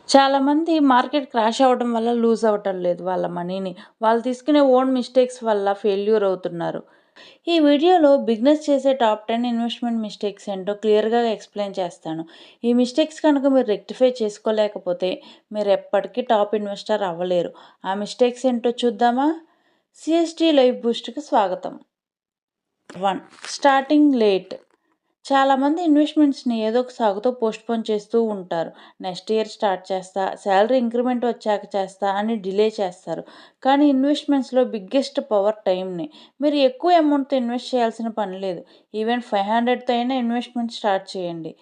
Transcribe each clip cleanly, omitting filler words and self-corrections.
చాలామంది market crash అవ్వడం వల్ల లూజ్ అవ్వటం లేదు వాళ్ళ మనీని. వాళ్ళు తీసుకునే ఓన్ మిస్టేక్స్ వల్ల ఫెయిల్యూర్ అవుతున్నారు. ఈ వీడియోలో బిజినెస్ చేసే టాప్ 10 ఇన్వెస్ట్మెంట్ మిస్టేక్స్ ఏంటో క్లియర్‌గా ఎక్స్‌ప్లెయిన్ చేస్తాను. ఈ మిస్టేక్స్ కనుక మీరు రెక్టిఫై చేసుకోలేకపోతే మీరు ఎప్పటికీ టాప్ ఇన్వెస్టర్ అవ్వలేరు. ఆ మిస్టేక్స్ ఏంటో చూద్దామా? సిఎస్‌టి లైవ్ బూస్ట్‌కి స్వాగతం. 1. Starting late. చాలామంది ఇన్వెస్ట్మెంట్స్ని ఏదో ఒక సాగుతో పోస్ట్పోన్ చేస్తూ ఉంటారు. నెక్స్ట్ ఇయర్ స్టార్ట్ చేస్తా, శాలరీ ఇంక్రిమెంట్ వచ్చాక చేస్తా అని డిలే చేస్తారు. కానీ ఇన్వెస్ట్మెంట్స్లో బిగ్గెస్ట్ పవర్ టైంని. మీరు ఎక్కువ అమౌంట్తో ఇన్వెస్ట్ చేయాల్సిన పని లేదు. ఈవెన్ 500తో అయినా ఇన్వెస్ట్మెంట్ స్టార్ట్ చేయండి.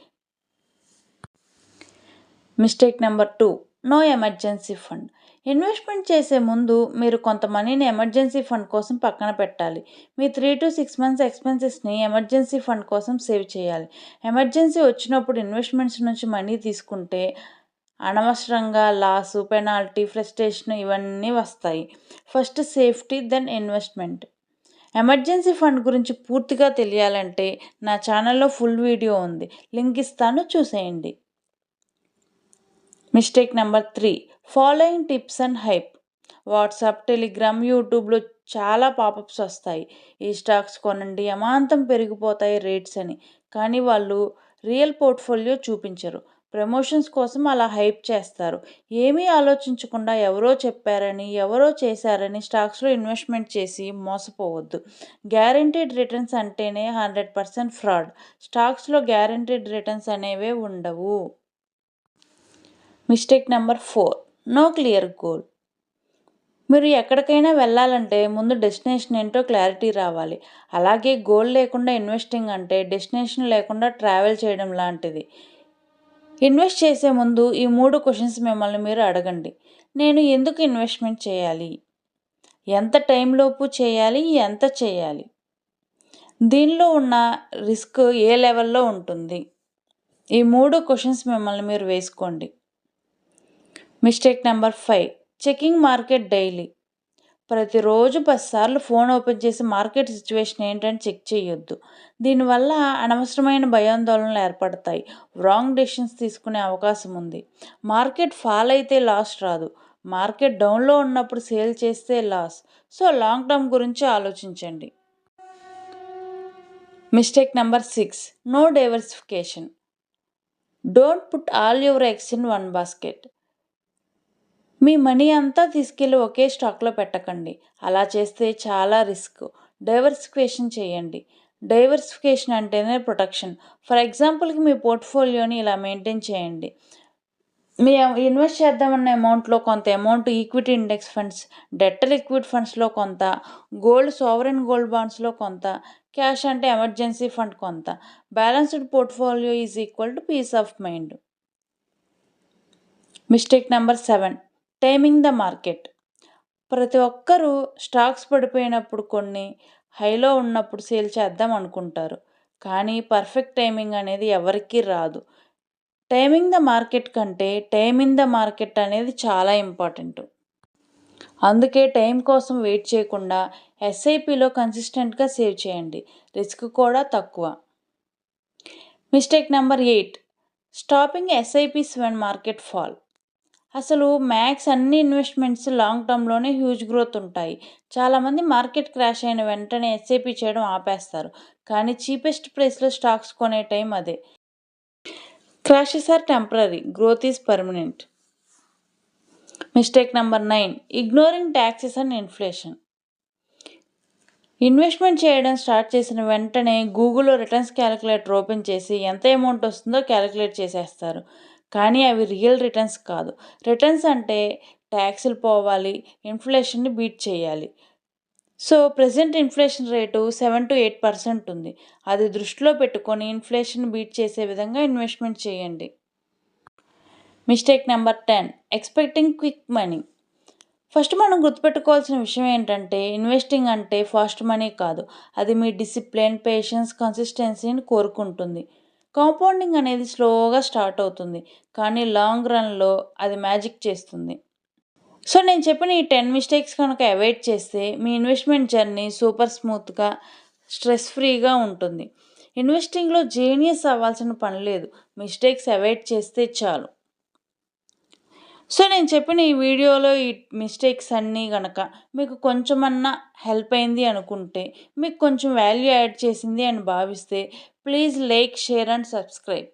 Mistake number 2. No emergency fund. Investment చేసే ముందు మీరు కొంత మనీని ఎమర్జెన్సీ ఫండ్ కోసం పక్కన పెట్టాలి. మీ 3 to 6 మంత్స్ ఎక్స్‌పెన్సెస్‌ని ఎమర్జెన్సీ ఫండ్ కోసం సేవ్ చేయాలి. ఎమర్జెన్సీ వచ్చినప్పుడు ఇన్వెస్ట్మెంట్స్ నుంచి మనీ తీసుకుంటే అనవసరంగా లాసు, పెనాల్టీ, ఫ్రస్ట్రేషన్ ఇవన్నీ వస్తాయి. First safety then investment. Emergency fund గురించి పూర్తిగా తెలియాలంటే నా ఛానల్లో ఫుల్ వీడియో ఉంది. లింక్ ఇస్తాను, చూసేయండి. Mistake number 3. Following tips and hype. WhatsApp, Telegram, యూట్యూబ్లో చాలా పాపప్స్ వస్తాయి. ఈ స్టాక్స్ కొనండి, అమాంతం పెరిగిపోతాయి రేట్స్ అని. కానీ వాళ్ళు రియల్ పోర్ట్ఫోలియో చూపించరు. ప్రమోషన్స్ కోసం అలా హైప్ చేస్తారు. ఏమీ ఆలోచించకుండా ఎవరో చెప్పారని, ఎవరో చేశారని స్టాక్స్లో ఇన్వెస్ట్మెంట్ చేసి మోసపోవద్దు. గ్యారెంటీడ్ రిటర్న్స్ అంటేనే 100% ఫ్రాడ్. స్టాక్స్లో గ్యారెంటీడ్ రిటర్న్స్ అనేవే ఉండవు. Mistake number 4. No clear goal. మీరు ఎక్కడికైనా వెళ్ళాలంటే ముందు డెస్టినేషన్ ఏంటో క్లారిటీ రావాలి. అలాగే గోల్ లేకుండా ఇన్వెస్టింగ్ అంటే డెస్టినేషన్ లేకుండా ట్రావెల్ చేయడం లాంటిది. ఇన్వెస్ట్ చేసే ముందు ఈ 3 క్వశ్చన్స్ మిమ్మల్ని మీరు అడగండి. నేను ఎందుకు ఇన్వెస్ట్మెంట్ చేయాలి? ఎంత టైంలోపు చేయాలి? ఎంత చేయాలి? దీనిలో ఉన్న రిస్క్ ఏ లెవెల్లో ఉంటుంది? ఈ 3 క్వశ్చన్స్ మిమ్మల్ని మీరు వేసుకోండి. Mistake number 5. Checking market daily. ప్రతిరోజు 10 సార్లు ఫోన్ ఓపెన్ చేసి మార్కెట్ సిచ్యువేషన్ ఏంటని చెక్ చేయొద్దు. దీనివల్ల అనవసరమైన భయాందోళనలు ఏర్పడతాయి. రాంగ్ డెసిషన్స్ తీసుకునే అవకాశం ఉంది. మార్కెట్ ఫాల్ అయితే లాస్ రాదు. మార్కెట్ డౌన్లో ఉన్నప్పుడు సేల్ చేస్తే లాస్. సో లాంగ్ టర్మ్ గురించి ఆలోచించండి. Mistake number 6. No diversification. Don't put all your eggs in one basket. మీ మనీ అంతా తీసుకెళ్ళి ఒకే స్టాక్లో పెట్టకండి. అలా చేస్తే చాలా రిస్క్. డైవర్సిఫికేషన్ చేయండి. డైవర్సిఫికేషన్ అంటేనే ప్రొటెక్షన్. ఫర్ ఎగ్జాంపుల్కి మీ పోర్ట్ఫోలియోని ఇలా మెయింటైన్ చేయండి. మీ ఇన్వెస్ట్ చేద్దామన్న అమౌంట్లో కొంత amount equity index funds, debt liquid ఫండ్స్లో కొంత, గోల్డ్ సావరెన్ గోల్డ్ బాండ్స్లో కొంత, క్యాష్ అంటే ఎమర్జెన్సీ ఫండ్ కొంత. Balanced portfolio is equal to peace of mind. Mistake number 7. Timing the market. ప్రతి ఒక్కరూ స్టాక్స్ పడిపోయినప్పుడు కొన్ని, హైలో ఉన్నప్పుడు సేల్ చేద్దాం అనుకుంటారు. కానీ పర్ఫెక్ట్ టైమింగ్ అనేది ఎవరికీ రాదు. టైమింగ్ ద మార్కెట్ కంటే టైమింగ్ ద మార్కెట్ అనేది చాలా ఇంపార్టెంట్. అందుకే టైం కోసం వెయిట్ చేయకుండా ఎస్ఐపిలో కన్సిస్టెంట్గా సేవ్ చేయండి. రిస్క్ కూడా తక్కువ. Mistake number 8. Stopping SIPs when market fall. అసలు మ్యాక్స్ అన్ని ఇన్వెస్ట్మెంట్స్ లాంగ్ టర్మ్లోనే హ్యూజ్ గ్రోత్ ఉంటాయి. చాలామంది మార్కెట్ క్రాష్ అయిన వెంటనే ఎస్ఐపి చేయడం ఆపేస్తారు. కానీ చీపెస్ట్ ప్రైస్లో స్టాక్స్ కొనే టైం అదే. Crashes are temporary, growth is permanent. Mistake number 9. Ignoring taxes and inflation. Investment చేయడం స్టార్ట్ చేసిన వెంటనే గూగుల్లో రిటర్న్స్ క్యాలిక్యులేటర్ ఓపెన్ చేసి ఎంత అమౌంట్ వస్తుందో క్యాలిక్యులేట్ చేసేస్తారు. కానీ అవి రియల్ రిటర్న్స్ కాదు. రిటర్న్స్ అంటే ట్యాక్సులు పోవాలి, ఇన్ఫ్లేషన్ని బీట్ చేయాలి. So present inflation rate 7 to 8% ఉంది. అది దృష్టిలో పెట్టుకొని ఇన్ఫ్లేషన్ బీట్ చేసే విధంగా ఇన్వెస్ట్మెంట్ చేయండి. Mistake number 10. Expecting quick money. First మనం గుర్తుపెట్టుకోవాల్సిన విషయం ఏంటంటే ఇన్వెస్టింగ్ అంటే ఫాస్ట్ మనీ కాదు. అది మీ డిసిప్లిన్, పేషెన్స్, కన్సిస్టెన్సీని కోరుకుంటుంది. కాంపౌండింగ్ అనేది స్లోగా స్టార్ట్ అవుతుంది, కానీ లాంగ్ రన్లో అది మ్యాజిక్ చేస్తుంది. సో నేను చెప్పిన ఈ 10 మిస్టేక్స్ కనుక అవాయిడ్ చేస్తే మీ ఇన్వెస్ట్మెంట్ జర్నీ సూపర్ స్మూత్గా, స్ట్రెస్ ఫ్రీగా ఉంటుంది. ఇన్వెస్టింగ్లో జీనియస్ అవ్వాల్సిన పని లేదు. మిస్టేక్స్ అవాయిడ్ చేస్తే చాలు. సో, నేను చెప్పిన ఈ వీడియోలో ఈ మిస్టేక్స్ అన్నీ గనక మీకు కొంచెమన్నా హెల్ప్ అయింది అనుకుంటే, మీకు కొంచెం వాల్యూ యాడ్ చేసింది అని భావిస్తే, please like, share and subscribe.